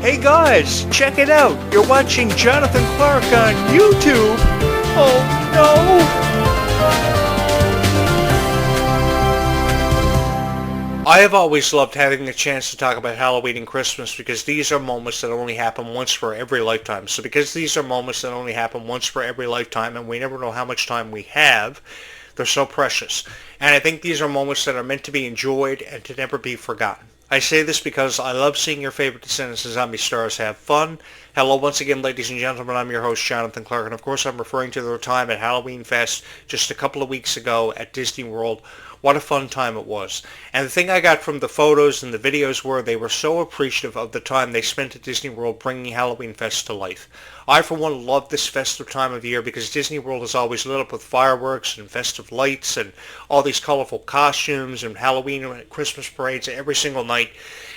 Hey guys, check it out. You're watching Jonathan Clarke on YouTube. Oh no! I have always loved having the chance to talk about Halloween and Christmas because these are moments that only happen once for every lifetime. So because these are moments that only happen once for every lifetime and we never know how much time we have, they're so precious. And I think these are moments that are meant to be enjoyed and to never be forgotten. I say this because I love seeing your favorite Descendants and Zombie stars have fun. Hello once again, ladies and gentlemen. I'm your host, Jonathan Clarke, and of course I'm referring to their time at Halloween Fest just a couple of weeks ago at Disney World. What a fun time it was. And the thing I got from the photos and the videos were they were so appreciative of the time they spent at Disney World bringing Halloween Fest to life. I, for one, love this festive time of year because Disney World is always lit up with fireworks and festive lights and all these colorful costumes and Halloween and Christmas parades every single night.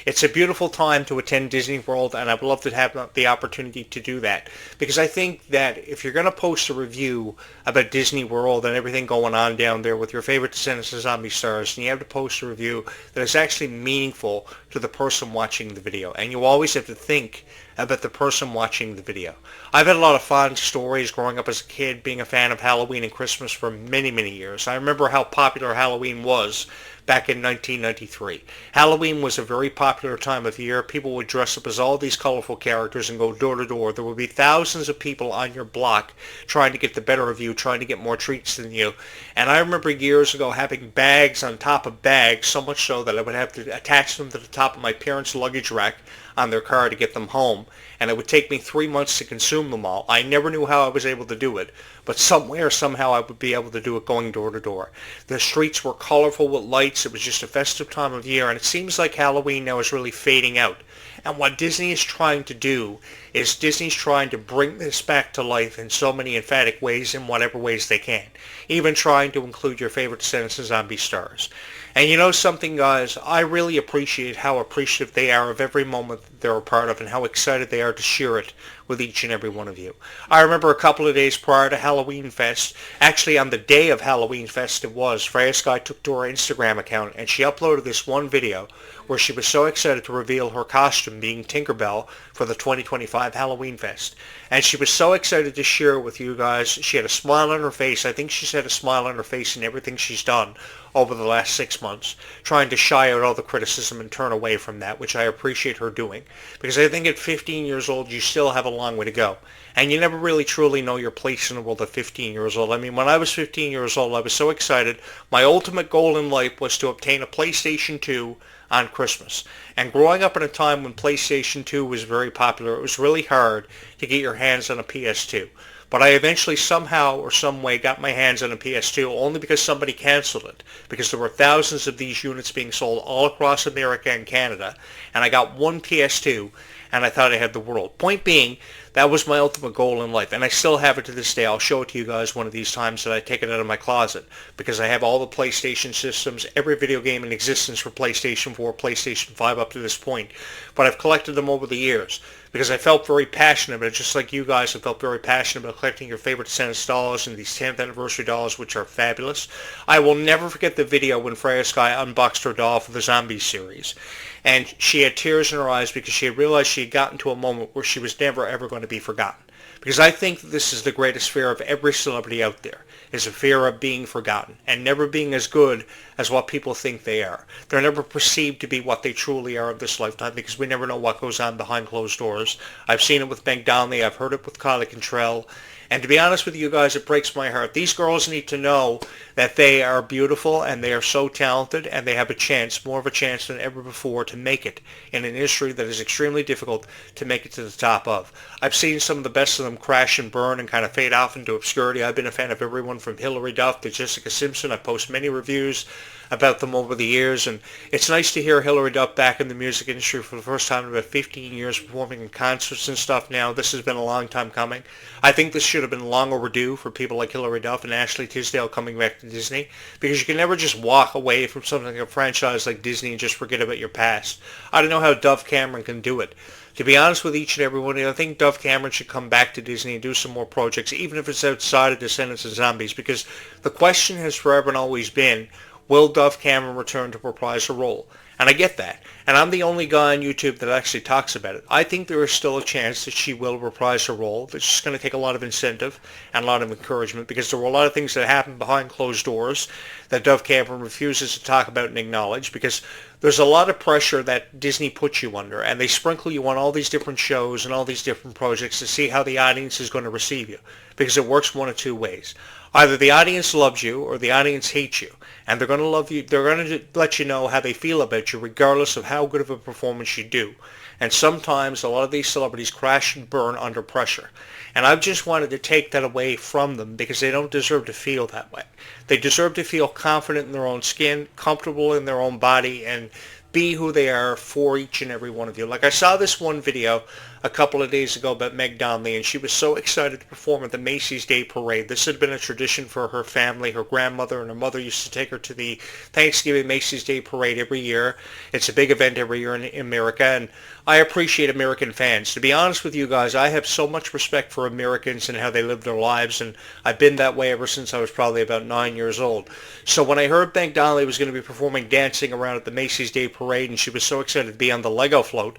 It's a beautiful time to attend Disney World, and I'd love to have the opportunity to do that because I think that if you're going to post a review about Disney World and everything going on down there with your favorite Descendants and Zombie stars, and you have to post a review that is actually meaningful to the person watching the video, and you always have to think about the person watching the video. I've had a lot of fond stories growing up as a kid, being a fan of Halloween and Christmas for many, many years. I remember how popular Halloween was back in 1993. Halloween was a very popular time of year. People would dress up as all these colorful characters and go door to door. There would be thousands of people on your block trying to get the better of you, trying to get more treats than you. And I remember years ago having bags on top of bags, so much so that I would have to attach them to the top of my parents' luggage rack on their car to get them home, and it would take me 3 months to consume them all. I never knew how I was able to do it, but somehow I would be able to do it going door to door. The streets were colorful with lights. It was just a festive time of year, and it seems like Halloween now is really fading out. And what Disney is trying to do is Disney's trying to bring this back to life in so many emphatic ways, in whatever ways they can, even trying to include your favorite Descendants and Zombie stars. And you know something, guys? I really appreciate how appreciative they are of every moment that they're a part of and how excited they are to share it with each and every one of you. I remember a couple of days prior to Halloween Fest, actually on the day of Halloween Fest it was, Freya Sky took to her Instagram account and she uploaded this one video where she was so excited to reveal her costume being Tinkerbell for the 2025 Halloween Fest. And she was so excited to share it with you guys. She had a smile on her face. I think she's had a smile on her face in everything she's done over the last 6 months, trying to shy out all the criticism and turn away from that, which I appreciate her doing. Because I think at 15 years old, you still have a long way to go. And you never really truly know your place in the world at 15 years old. I mean, when I was 15 years old, I was so excited. My ultimate goal in life was to obtain a PlayStation 2 on Christmas. And growing up in a time when PlayStation 2 was very popular, it was really hard to get your hands on a PS2. But I eventually somehow or some way got my hands on a PS2 only because somebody canceled it. Because there were thousands of these units being sold all across America and Canada. And I got one PS2 and I thought I had the world. Point being, that was my ultimate goal in life. And I still have it to this day. I'll show it to you guys one of these times that I take it out of my closet. Because I have all the PlayStation systems, every video game in existence for PlayStation 4, PlayStation 5 up to this point. But I've collected them over the years. Because I felt very passionate about it, just like you guys have felt very passionate about collecting your favorite Descendants dolls and these 10th anniversary dolls, which are fabulous. I will never forget the video when Freya Sky unboxed her doll for the Zombies series. And she had tears in her eyes because she had realized she had gotten to a moment where she was never ever going to be forgotten. Because I think this is the greatest fear of every celebrity out there, is a fear of being forgotten and never being as good as what people think they are. They're never perceived to be what they truly are in this lifetime because we never know what goes on behind closed doors. I've seen it with Meg Donnelly. I've heard it with Kylie Cantrell. And to be honest with you guys, it breaks my heart. These girls need to know that they are beautiful and they are so talented and they have a chance, more of a chance than ever before, to make it in an industry that is extremely difficult to make it to the top of. I've seen some of the best of them crash and burn and kind of fade off into obscurity. I've been a fan of everyone from Hilary Duff to Jessica Simpson. I post many reviews about them over the years, and it's nice to hear Hilary Duff back in the music industry for the first time in about 15 years, performing in concerts and stuff now. This has been a long time coming. I think this should have been long overdue for people like Hilary Duff and Ashley Tisdale coming back to Disney, because you can never just walk away from something like a franchise like Disney and just forget about your past. I don't know how Dove Cameron can do it. To be honest with each and every one of you, I think Dove Cameron should come back to Disney and do some more projects, even if it's outside of Descendants and Zombies, because the question has forever and always been, will Dove Cameron return to reprise her role? And I get that. And I'm the only guy on YouTube that actually talks about it. I think there is still a chance that she will reprise her role. It's just going to take a lot of incentive and a lot of encouragement, because there were a lot of things that happened behind closed doors that Dove Cameron refuses to talk about and acknowledge, because there's a lot of pressure that Disney puts you under, and they sprinkle you on all these different shows and all these different projects to see how the audience is going to receive you, because it works one of two ways. Either the audience loves you or the audience hates you, and they're going to love you. They're going to let you know how they feel about you, regardless of how good of a performance you do. And sometimes a lot of these celebrities crash and burn under pressure. And I've just wanted to take that away from them, because they don't deserve to feel that way. They deserve to feel confident in their own skin, comfortable in their own body, and be who they are for each and every one of you. Like, I saw this one video a couple of days ago about Meg Donnelly, and she was so excited to perform at the Macy's Day Parade. This had been a tradition for her family. Her grandmother and her mother used to take her to the Thanksgiving Macy's Day Parade every year. It's a big event every year in America, and I appreciate American fans. To be honest with you guys, I have so much respect for Americans and how they live their lives, and I've been that way ever since I was probably about 9 years old. So when I heard Meg Donnelly was going to be performing Dancing Around at the Macy's Day Parade, and she was so excited to be on the Lego float,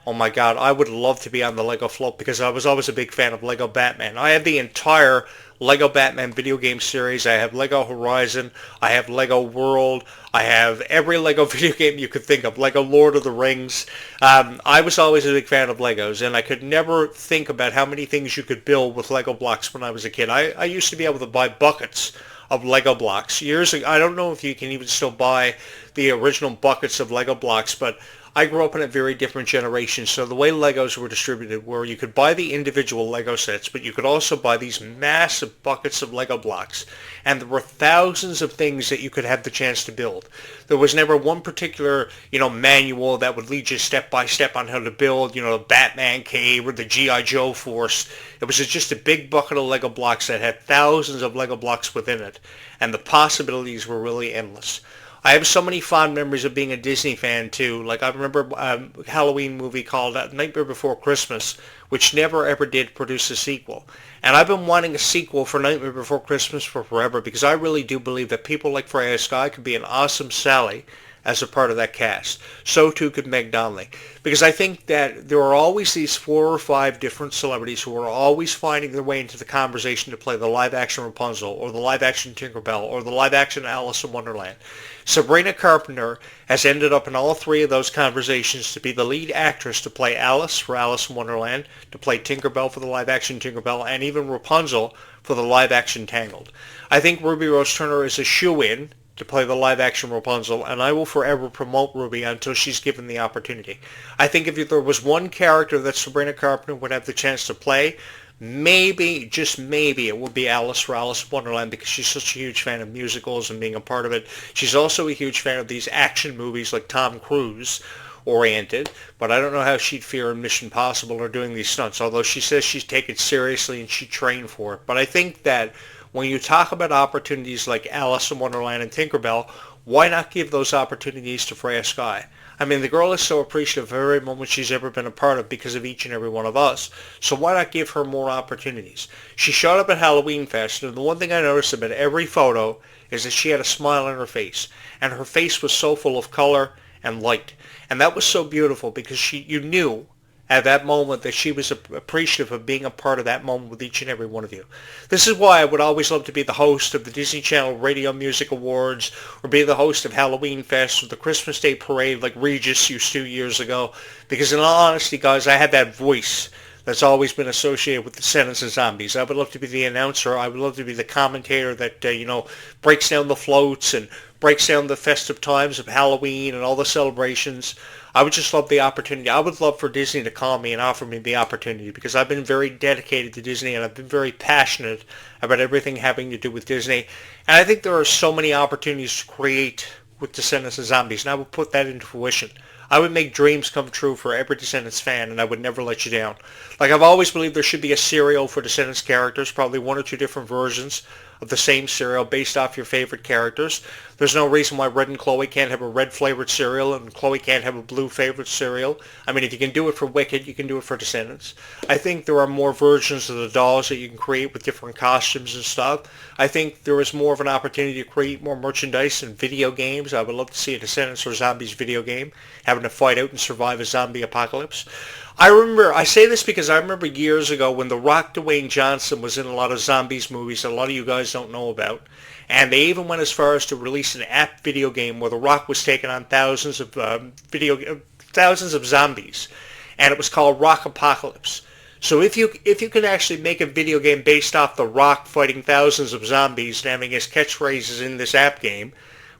oh my God, I would love to be on the Lego float, because I was always a big fan of Lego Batman. I have the entire Lego Batman video game series. I have Lego Horizon. I have Lego World. I have every Lego video game you could think of. Lego Lord of the Rings. I was always a big fan of Legos, and I could never think about how many things you could build with Lego blocks when I was a kid. I used to be able to buy buckets of Lego blocks years ago. I don't know if you can even still buy the original buckets of Lego blocks, but I grew up in a very different generation, so the way Legos were distributed were you could buy the individual Lego sets, but you could also buy these massive buckets of Lego blocks, and there were thousands of things that you could have the chance to build. There was never one particular, manual that would lead you step by step on how to build, the Batman cave or the G.I. Joe force. It was just a big bucket of Lego blocks that had thousands of Lego blocks within it, and the possibilities were really endless. I have so many fond memories of being a Disney fan too. Like, I remember a Halloween movie called Nightmare Before Christmas, which never ever did produce a sequel. And I've been wanting a sequel for Nightmare Before Christmas for forever, because I really do believe that people like Freya Skye could be an awesome Sally as a part of that cast. So too could Meg Donnelly. Because I think that there are always these 4 or 5 different celebrities who are always finding their way into the conversation to play the live-action Rapunzel, or the live-action Tinkerbell, or the live-action Alice in Wonderland. Sabrina Carpenter has ended up in all 3 of those conversations to be the lead actress to play Alice for Alice in Wonderland, to play Tinkerbell for the live-action Tinkerbell, and even Rapunzel for the live-action Tangled. I think Ruby Rose Turner is a shoo-in to play the live-action Rapunzel, and I will forever promote Ruby until she's given the opportunity. I think if there was one character that Sabrina Carpenter would have the chance to play, maybe, just maybe, it would be Alice for Alice in Wonderland, because she's such a huge fan of musicals and being a part of it. She's also a huge fan of these action movies like Tom Cruise oriented, but I don't know how she'd fare in Mission Impossible or doing these stunts, although she says she's taken it seriously and she trained for it. But I think that when you talk about opportunities like Alice in Wonderland and Tinkerbell, why not give those opportunities to Freya Skye? I mean, the girl is so appreciative of every moment she's ever been a part of because of each and every one of us. So why not give her more opportunities? She showed up at Halloween Fest, and the one thing I noticed about every photo is that she had a smile on her face. And her face was so full of color and light. And that was so beautiful, because you knew at that moment that she was appreciative of being a part of that moment with each and every one of you. This is why I would always love to be the host of the Disney Channel Radio Music Awards, or be the host of Halloween Fest or the Christmas Day Parade like Regis used to years ago, because in all honesty, guys, I had that voice that's always been associated with Descendants and Zombies. I would love to be the announcer. I would love to be the commentator that, breaks down the floats and breaks down the festive times of Halloween and all the celebrations. I would just love the opportunity. I would love for Disney to call me and offer me the opportunity, because I've been very dedicated to Disney, and I've been very passionate about everything having to do with Disney. And I think there are so many opportunities to create with Descendants and Zombies, and I will put that into fruition. I would make dreams come true for every Descendants fan, and I would never let you down. Like, I've always believed there should be a cereal for Descendants characters, probably one or two different versions of the same cereal based off your favorite characters. There's no reason why Red and Chloe can't have a red flavored cereal and Chloe can't have a blue favorite cereal. I mean, if you can do it for Wicked, you can do it for Descendants. I think there are more versions of the dolls that you can create with different costumes and stuff. I think there is more of an opportunity to create more merchandise and video games. I would love to see a Descendants or Zombies video game, having to fight out and survive a zombie apocalypse. I say this because I remember years ago when The Rock Dwayne Johnson was in a lot of zombies movies that a lot of you guys don't know about. And they even went as far as to release an app video game where The Rock was taking on thousands of zombies. And it was called Rock Apocalypse. So if you could actually make a video game based off The Rock fighting thousands of zombies and having his catchphrases in this app game,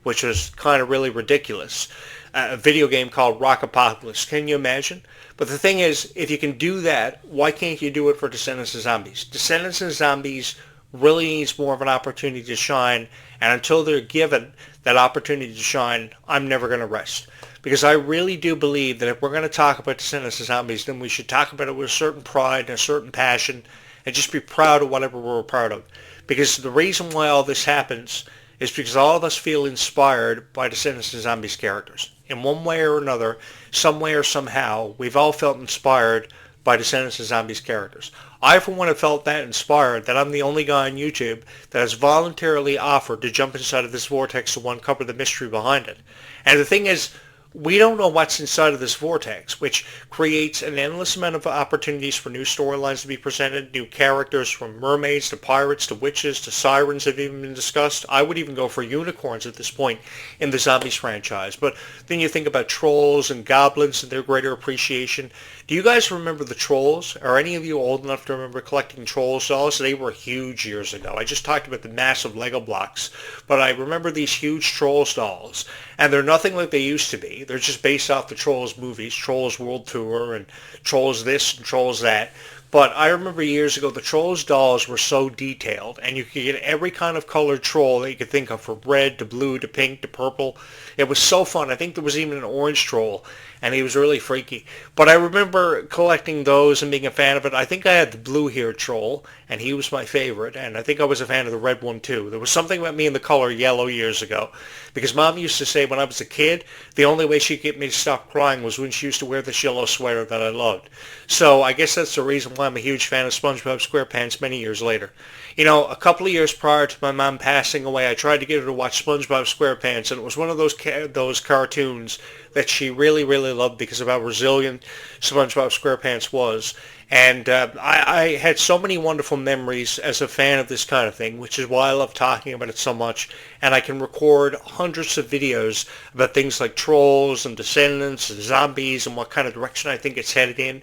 which was kind of really ridiculous, a video game called Rock Apocalypse. Can you imagine? But the thing is, if you can do that, why can't you do it for Descendants and Zombies? Descendants and Zombies really needs more of an opportunity to shine, and until they're given that opportunity to shine, I'm never going to rest. Because I really do believe that if we're going to talk about Descendants and Zombies, then we should talk about it with a certain pride and a certain passion, and just be proud of whatever we're a part of. Because the reason why all this happens is because all of us feel inspired by Descendants and Zombies characters. In one way or another, some way or somehow, we've all felt inspired by Descendants and Zombies characters. I, for one, have felt that inspired that I'm the only guy on YouTube that has voluntarily offered to jump inside of this vortex to uncover the mystery behind it. And the thing is, we don't know what's inside of this vortex, which creates an endless amount of opportunities for new storylines to be presented, new characters from mermaids to pirates to witches to sirens have even been discussed. I would even go for unicorns at this point in the Zombies franchise. But then you think about trolls and goblins and their greater appreciation. Do you guys remember the Trolls? Are any of you old enough to remember collecting Trolls dolls? They were huge years ago. I just talked about the massive Lego blocks, but I remember these huge Trolls dolls, and they're nothing like they used to be. They're just based off the Trolls movies, Trolls World Tour, and Trolls this and Trolls that. But I remember years ago the Trolls dolls were so detailed, and you could get every kind of colored troll that you could think of, from red to blue to pink to purple. It was so fun. I think there was even an orange troll, and he was really freaky. But I remember collecting those and being a fan of it. I think I had the blue-haired troll, and he was my favorite, and I think I was a fan of the red one too. There was something about me in the color yellow years ago, because Mom used to say when I was a kid, the only way she'd get me to stop crying was when she used to wear this yellow sweater that I loved. So I guess that's the reason why I'm a huge fan of SpongeBob SquarePants many years later. You know, a couple of years prior to my mom passing away, I tried to get her to watch SpongeBob SquarePants, and it was one of those cartoons that she really, really loved because of how resilient SpongeBob SquarePants was. And I had so many wonderful memories as a fan of this kind of thing, which is why I love talking about it so much. And I can record hundreds of videos about things like Trolls and Descendants and Zombies and what kind of direction I think it's headed in,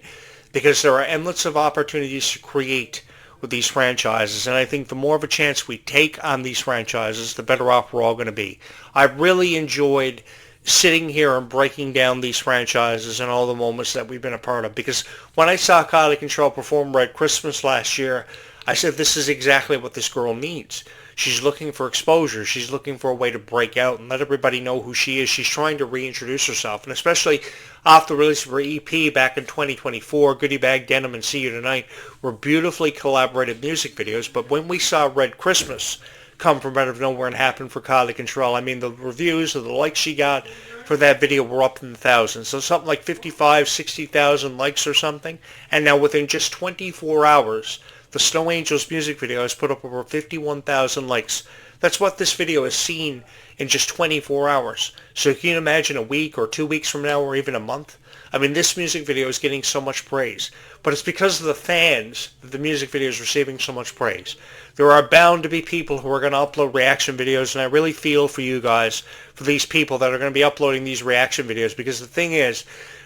because there are endless of opportunities to create with these franchises, and I think the more of a chance we take on these franchises, the better off we're all going to be. I really enjoyed sitting here and breaking down these franchises and all the moments that we've been a part of, because when I saw Kylie Control perform Red Christmas last year, I said this is exactly what this girl needs. She's looking for exposure. She's looking for a way to break out and let everybody know who she is. She's trying to reintroduce herself. And especially after the release of her EP back in 2024, Goodie Bag Denim and See You Tonight were beautifully collaborated music videos. But when we saw Red Christmas come from out of nowhere and happen for Kylie Control, I mean, the reviews or the likes she got for that video were up in the thousands. So something like 55, 60,000 likes or something. And now within just 24 hours, the Snow Angels music video has put up over 51,000 likes. That's what this video has seen in just 24 hours. So can you imagine a week or 2 weeks from now or even a month? I mean, this music video is getting so much praise. But it's because of the fans that the music video is receiving so much praise. There are bound to be people who are going to upload reaction videos, and I really feel for you guys, for these people that are going to be uploading these reaction videos, because the thing is,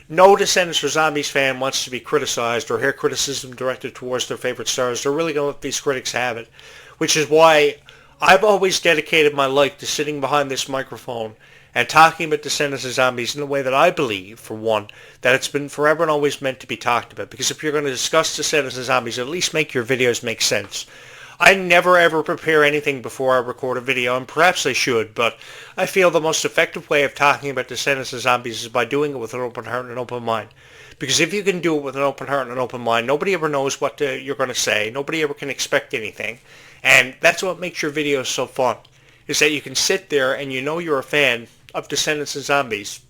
no Descendants or Zombies fan wants to be criticized or hear criticism directed towards their favorite stars. They're really going to let these critics have it, which is why I've always dedicated my life to sitting behind this microphone and talking about Descendants and Zombies in the way that I believe, for one, that it's been forever and always meant to be talked about. Because if you're going to discuss Descendants and Zombies, at least make your videos make sense. I never ever prepare anything before I record a video, and perhaps I should, but I feel the most effective way of talking about Descendants of Zombies is by doing it with an open heart and an open mind. Because if you can do it with an open heart and an open mind, nobody ever knows what you're going to say. Nobody ever can expect anything. And that's what makes your videos so fun, is that you can sit there and you know you're a fan of Descendants of Zombies,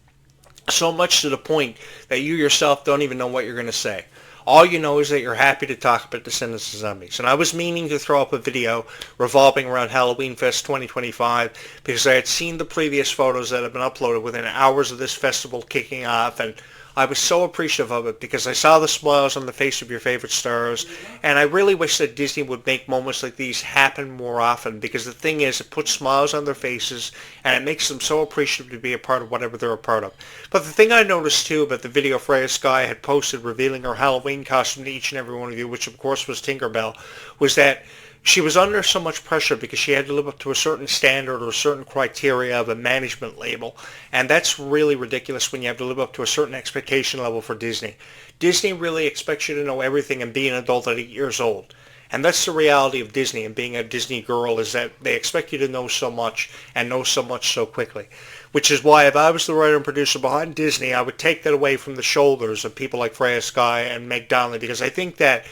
so much to the point that you yourself don't even know what you're going to say. All you know is that you're happy to talk about Descendants of Zombies. And I was meaning to throw up a video revolving around Halloween Fest 2025 because I had seen the previous photos that had been uploaded within hours of this festival kicking off, and I was so appreciative of it because I saw the smiles on the face of your favorite stars, and I really wish that Disney would make moments like these happen more often, because the thing is, it puts smiles on their faces and it makes them so appreciative to be a part of whatever they're a part of. But the thing I noticed too about the video Freya Sky had posted revealing her Halloween costume to each and every one of you, which of course was Tinkerbell, was that she was under so much pressure because she had to live up to a certain standard or a certain criteria of a management label. And that's really ridiculous when you have to live up to a certain expectation level for Disney. Disney really expects you to know everything and be an adult at 8 years old. And that's the reality of Disney and being a Disney girl, is that they expect you to know so much and know so much so quickly. Which is why if I was the writer and producer behind Disney, I would take that away from the shoulders of people like Freya Sky and Meg Donnelly, because I think that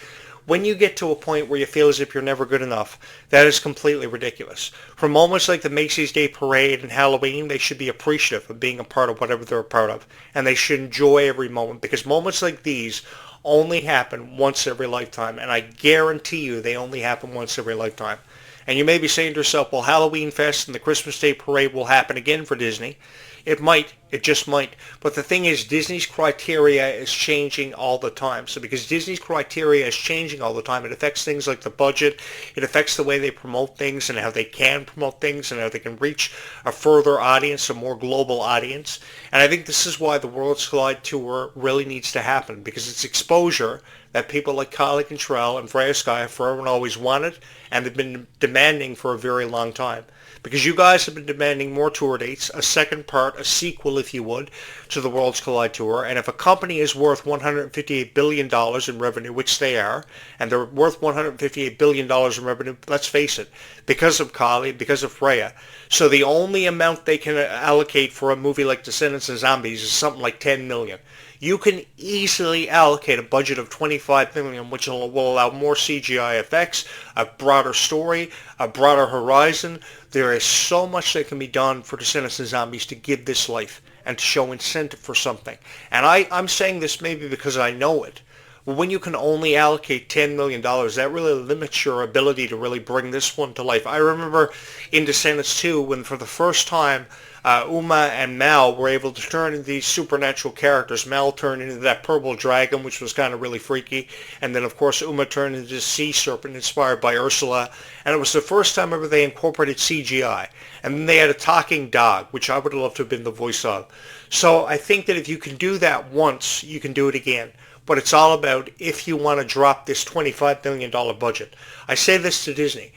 when you get to a point where you feel as if you're never good enough, that is completely ridiculous. For moments like the Macy's Day Parade and Halloween, they should be appreciative of being a part of whatever they're a part of. And they should enjoy every moment, because moments like these only happen once every lifetime. And I guarantee you they only happen once every lifetime. And you may be saying to yourself, well, Halloween Fest and the Christmas Day Parade will happen again for Disney. It might. It just might. But the thing is, Disney's criteria is changing all the time. So because Disney's criteria is changing all the time, it affects things like the budget. It affects the way they promote things and how they can promote things and how they can reach a further audience, a more global audience. And I think this is why the Worlds Collide Tour really needs to happen, because it's exposure that people like Clarke and Trell and Freya Sky have forever and always wanted and have been demanding for a very long time. Because you guys have been demanding more tour dates, a second part, a sequel, if you would, to the Worlds Collide Tour. And if a company is worth $158 billion in revenue, which they are, and they're worth $158 billion in revenue, let's face it, because of Clarke, because of Freya. So the only amount they can allocate for a movie like Descendants of Zombies is something like $10 million. You can easily allocate a budget of $25 million, which will allow more CGI effects, a broader story, a broader horizon. There is so much that can be done for Descendants of Zombies to give this life and to show incentive for something. And I'm saying this maybe because I know it. But when you can only allocate $10 million, that really limits your ability to really bring this one to life. I remember in Descendants 2 when for the first time Uma and Mal were able to turn into these supernatural characters. Mal turned into that purple dragon, which was kind of really freaky. And then, of course, Uma turned into the sea serpent inspired by Ursula. And it was the first time ever they incorporated CGI. And then they had a talking dog, which I would have loved to have been the voice of. So I think that if you can do that once, you can do it again. But it's all about if you want to drop this $25 million budget. I say this to Disney.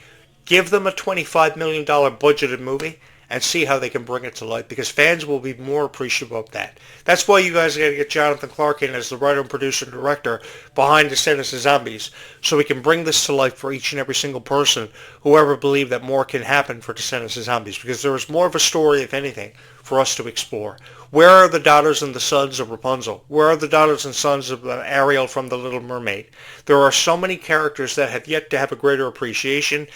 Give them a $25 million budgeted movie and see how they can bring it to life, because fans will be more appreciative of that. That's why you guys got to get Jonathan Clarke in as the writer and producer and director behind Descendants of Zombies, so we can bring this to life for each and every single person who ever believed that more can happen for Descendants of Zombies, because there is more of a story, if anything, for us to explore. Where are the daughters and the sons of Rapunzel? Where are the daughters and sons of Ariel from The Little Mermaid? There are so many characters that have yet to have a greater appreciation.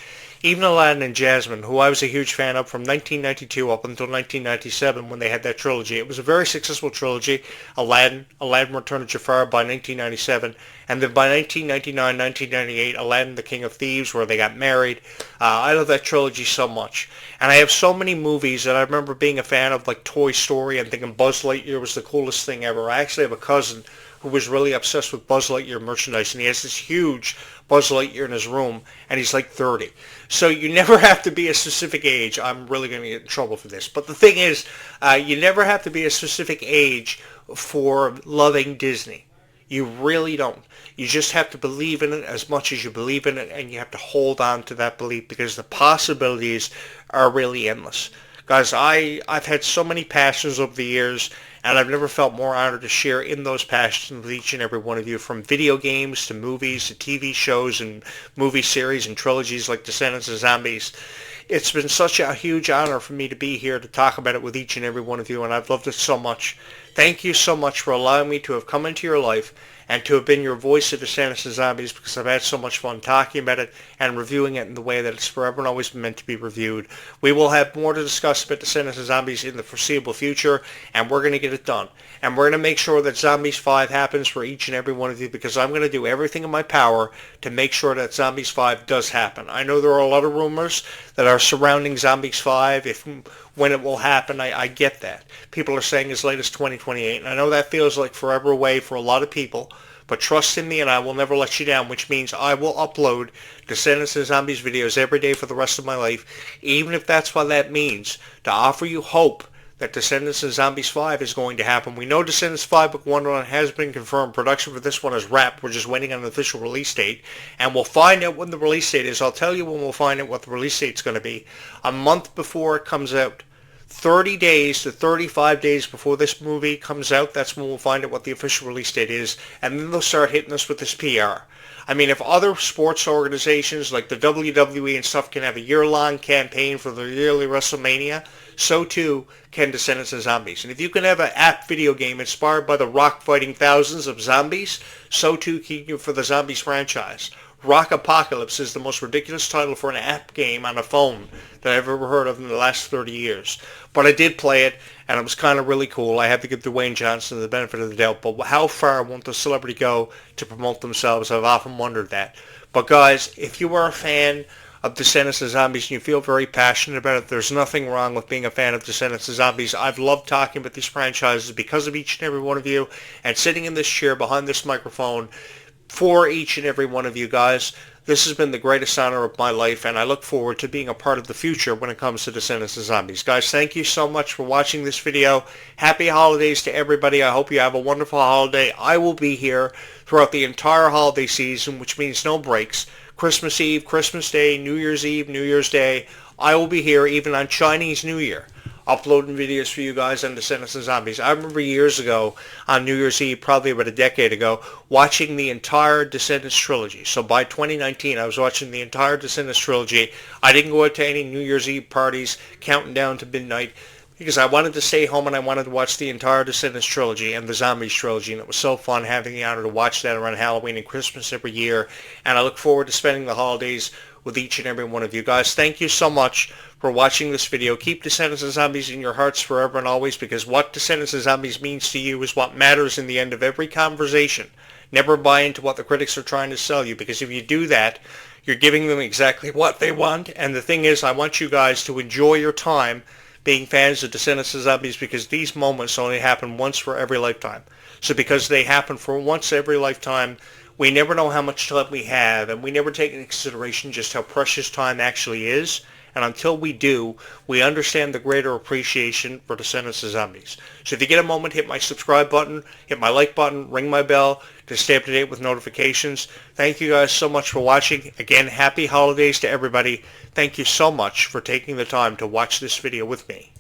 Even Aladdin and Jasmine, who I was a huge fan of from 1992 up until 1997 when they had that trilogy. It was a very successful trilogy. Aladdin Return of Jafar by 1997, and then by 1999, 1998, Aladdin the King of Thieves, where they got married. I love that trilogy so much. And I have so many movies that I remember being a fan of, like Toy Story, and thinking Buzz Lightyear was the coolest thing ever. I actually have a cousin who was really obsessed with Buzz Lightyear merchandise, and he has this huge Buzz Lightyear in his room, and he's like 30. So you never have to be a specific age. I'm really going to get in trouble for this. But the thing is, you never have to be a specific age for loving Disney. You really don't. You just have to believe in it as much as you believe in it, and you have to hold on to that belief, because the possibilities are really endless. Guys, I've had so many passions over the years, and I've never felt more honored to share in those passions with each and every one of you, from video games to movies to TV shows and movie series and trilogies like Descendants and Zombies. It's been such a huge honor for me to be here to talk about it with each and every one of you, and I've loved it so much. Thank you so much for allowing me to have come into your life and to have been your voice of Descendants and Zombies, because I've had so much fun talking about it and reviewing it in the way that it's forever and always been meant to be reviewed. We will have more to discuss about Descendants and Zombies in the foreseeable future, and we're going to get it done. And we're going to make sure that Zombies 5 happens for each and every one of you, because I'm going to do everything in my power to make sure that Zombies 5 does happen. I know there are a lot of rumors that are surrounding Zombies 5, when it will happen. I get that. People are saying as late as 2028, and I know that feels like forever away for a lot of people, but trust in me and I will never let you down, which means I will upload Descendants and Zombies videos every day for the rest of my life, even if that's what that means, to offer you hope that Descendants and Zombies 5 is going to happen. We know Descendants 5 Book 1 has been confirmed. Production for this one is wrapped. We're just waiting on an official release date, and we'll find out when the release date is. I'll tell you when we'll find out what the release date's going to be. A month before it comes out. 30 days to 35 days before this movie comes out, that's when we'll find out what the official release date is, and then they'll start hitting us with this PR. I mean, if other sports organizations like the WWE and stuff can have a year-long campaign for the yearly WrestleMania, so too can Descendants of Zombies. And if you can have an app video game inspired by The Rock fighting thousands of zombies, so too can you for the Zombies franchise. Rock Apocalypse is the most ridiculous title for an app game on a phone that I've ever heard of in the last 30 years. But I did play it, and it was kind of really cool. I have to give Dwayne Johnson the benefit of the doubt, but how far won't the celebrity go to promote themselves? I've often wondered that. But guys, if you are a fan of Descendants of Zombies and you feel very passionate about it, there's nothing wrong with being a fan of Descendants of Zombies. I've loved talking about these franchises because of each and every one of you, and sitting in this chair behind this microphone for each and every one of you guys. This has been the greatest honor of my life, and I look forward to being a part of the future when it comes to Descendants of Zombies. Guys, thank you so much for watching this video. Happy holidays to everybody. I hope you have a wonderful holiday. I will be here throughout the entire holiday season, which means no breaks. Christmas Eve, Christmas Day, New Year's Eve, New Year's Day. I will be here even on Chinese New Year, uploading videos for you guys on Descendants of Zombies. I remember years ago, on New Year's Eve, probably about a decade ago, watching the entire Descendants trilogy. So by 2019, I was watching the entire Descendants trilogy. I didn't go out to any New Year's Eve parties, counting down to midnight, because I wanted to stay home and I wanted to watch the entire Descendants trilogy and the Zombies trilogy, and it was so fun having the honor to watch that around Halloween and Christmas every year, and I look forward to spending the holidays with each and every one of you guys. Thank you so much for watching this video. Keep Descendants of Zombies in your hearts forever and always, because what Descendants of Zombies means to you is what matters in the end of every conversation. Never buy into what the critics are trying to sell you, because if you do that, you're giving them exactly what they want. And the thing is, I want you guys to enjoy your time being fans of Descendants of Zombies, because these moments only happen once for every lifetime. So because they happen for once every lifetime, we never know how much time we have, and we never take into consideration just how precious time actually is. And until we do, we understand the greater appreciation for Descendants of Zombies. So if you get a moment, hit my subscribe button, hit my like button, ring my bell to stay up to date with notifications. Thank you guys so much for watching. Again, happy holidays to everybody. Thank you so much for taking the time to watch this video with me.